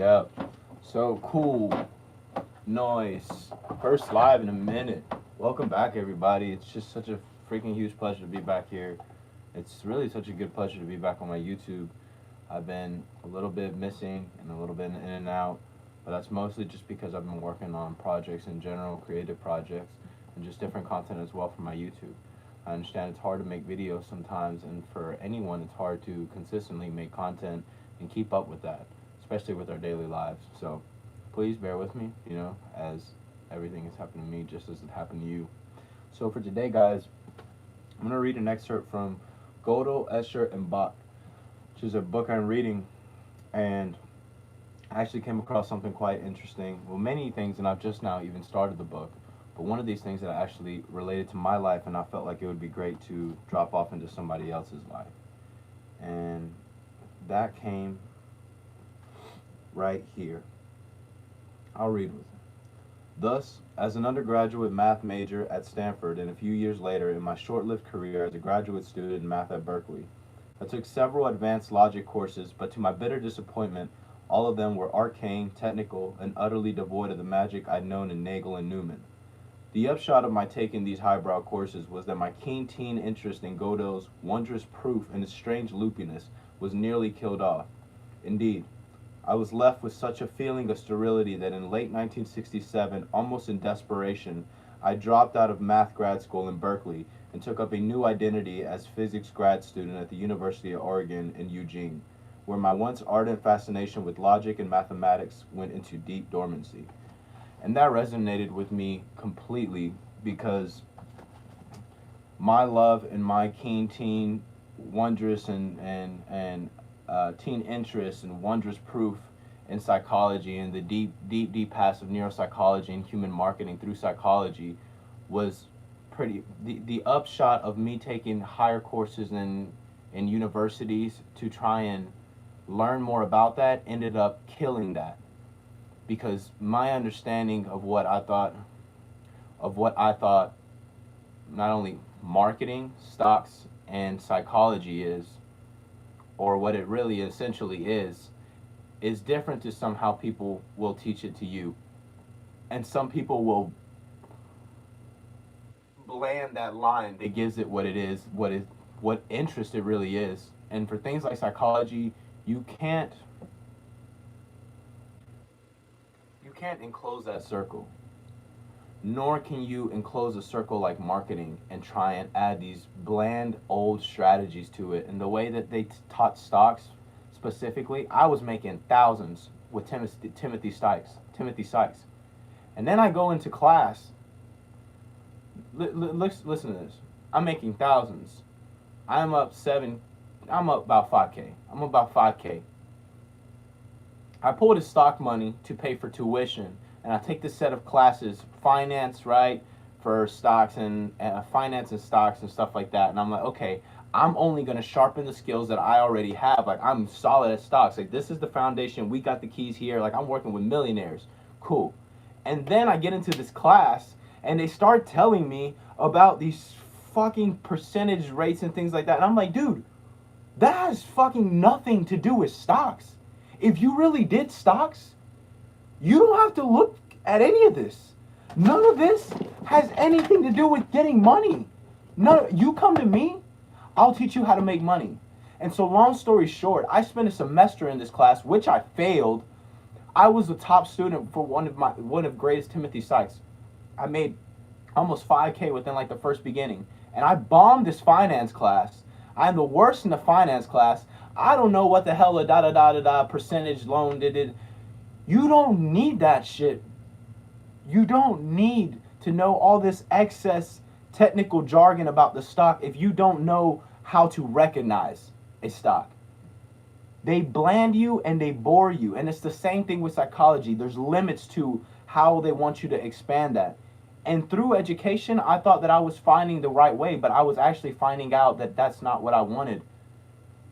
Yep. So cool. Noise. First live in a minute. Welcome back, everybody. It's just such a freaking huge pleasure to be back here. It's really such a good pleasure to be back on my YouTube. I've been a little bit missing and a little bit in and out, but that's mostly just because I've been working on projects in general, creative projects, and just different content as well for my YouTube. I understand it's hard to make videos sometimes, and for anyone, it's hard to consistently make content and keep up with that, especially with our daily lives. So please bear with me, as everything has happened to me just as it happened to you. So for today, guys, I'm going to read an excerpt from Godel, Escher, and Bach, which is a book I'm reading, and I actually came across something quite interesting. Well, many things, and I've just now even started the book, but one of these things that actually related to my life, and I felt like it would be great to drop off into somebody else's life. And that came right here. I'll read with it. Thus, as an undergraduate math major at Stanford and a few years later in my short-lived career as a graduate student in math at Berkeley, I took several advanced logic courses, but to my bitter disappointment, all of them were arcane, technical, and utterly devoid of the magic I'd known in Nagel and Newman. The upshot of my taking these highbrow courses was that my keen teen interest in Godel's wondrous proof and its strange loopiness was nearly killed off. Indeed, I was left with such a feeling of sterility that in late 1967, almost in desperation, I dropped out of math grad school in Berkeley and took up a new identity as physics grad student at the University of Oregon in Eugene, where my once ardent fascination with logic and mathematics went into deep dormancy. And that resonated with me completely because my love and my keen teen wondrous and teen interest and wondrous proof in psychology and the deep past of neuropsychology and human marketing through psychology was the upshot of me taking higher courses in universities to try and learn more about that ended up killing that, because my understanding of what I thought not only marketing, stocks, and psychology is, or what it really essentially is different to somehow people will teach it to you. And some people will bland that line that gives it what it is, what interest it really is. And for things like psychology, you can't enclose that circle. Nor can you enclose a circle like marketing and try and add these bland old strategies to it. And the way that they taught stocks specifically, I was making thousands with Timothy Sykes. And then I go into class. Listen to this. I'm making thousands. I'm up about 5K. I'm about 5K. I pulled his stock money to pay for tuition, and I take this set of classes, finance, right, for stocks and finance and stocks and stuff like that. And I'm like, okay, I'm only going to sharpen the skills that I already have. Like, I'm solid at stocks. Like, this is the foundation. We got the keys here. Like, I'm working with millionaires. Cool. And then I get into this class, and they start telling me about these fucking percentage rates and things like that. And I'm like, dude, that has fucking nothing to do with stocks. If you really did stocks, you don't have to look at any of this. None of this has anything to do with getting money. You come to me, I'll teach you how to make money. And so long story short, I spent a semester in this class, which I failed. I was the top student for one of greatest Timothy Sykes. I made almost 5K within like the first beginning. And I bombed this finance class. I'm the worst in the finance class. I don't know what the hell a percentage loan did. You don't need that shit. You don't need to know all this excess technical jargon about the stock if you don't know how to recognize a stock. They bland you and they bore you. And it's the same thing with psychology. There's limits to how they want you to expand that. And through education, I thought that I was finding the right way, but I was actually finding out that that's not what I wanted,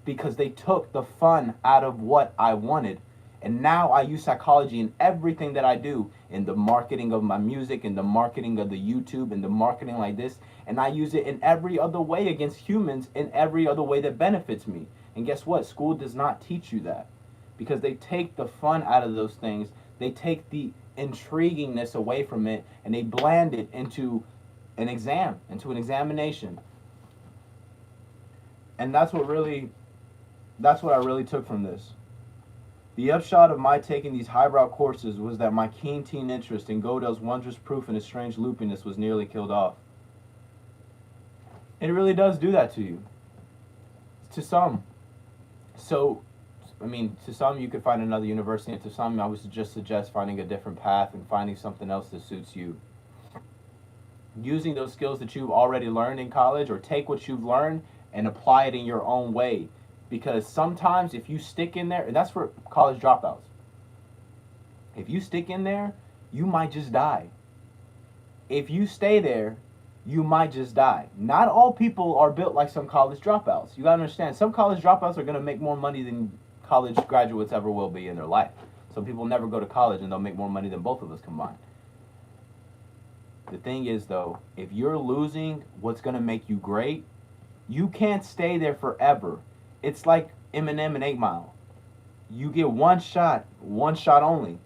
because they took the fun out of what I wanted. And now I use psychology in everything that I do, in the marketing of my music, in the marketing of the YouTube, in the marketing like this. And I use it in every other way against humans, in every other way that benefits me. And guess what? School does not teach you that. because they take the fun out of those things. They take the intriguingness away from it, and they bland it into an exam, into an examination. And that's what I really took from this. The upshot of my taking these highbrow courses was that my keen teen interest in Godel's wondrous proof and his strange loopiness was nearly killed off. It really does do that to you. To some. So, I mean, to some you could find another university, and to some I would just suggest finding a different path and finding something else that suits you. Using those skills that you've already learned in college, or take what you've learned and apply it in your own way. Because sometimes if you stick in there, and that's for college dropouts, if you stick in there, you might just die. If you stay there, you might just die. Not all people are built like some college dropouts. You gotta understand, some college dropouts are gonna make more money than college graduates ever will be in their life. Some people never go to college and they'll make more money than both of us combined. The thing is though, if you're losing what's gonna make you great, you can't stay there forever. It's like Eminem and 8 Mile. You get one shot only.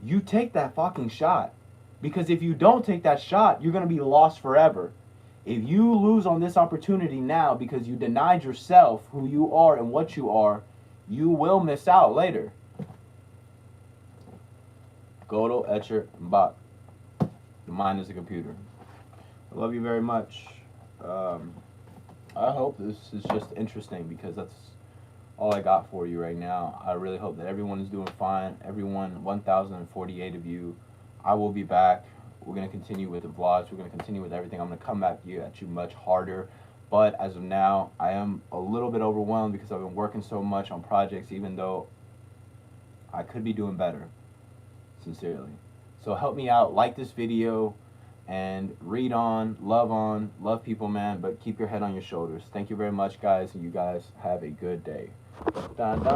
You take that fucking shot. Because if you don't take that shot, you're going to be lost forever. If you lose on this opportunity now because you denied yourself who you are and what you are, you will miss out later. Godel, Escher, and Bach. The mind is a computer. I love you very much. I hope this is just interesting, because that's all I got for you right now. I really hope that everyone is doing fine. Everyone, 1,048 of you. I will be back. We're going to continue with the vlogs. We're going to continue with everything. I'm going to come back at you much harder. But as of now, I am a little bit overwhelmed because I've been working so much on projects, even though I could be doing better, sincerely. So help me out. Like this video. And read on, love people, man, but keep your head on your shoulders. Thank you very much, guys, and you guys have a good day. Dun, dun.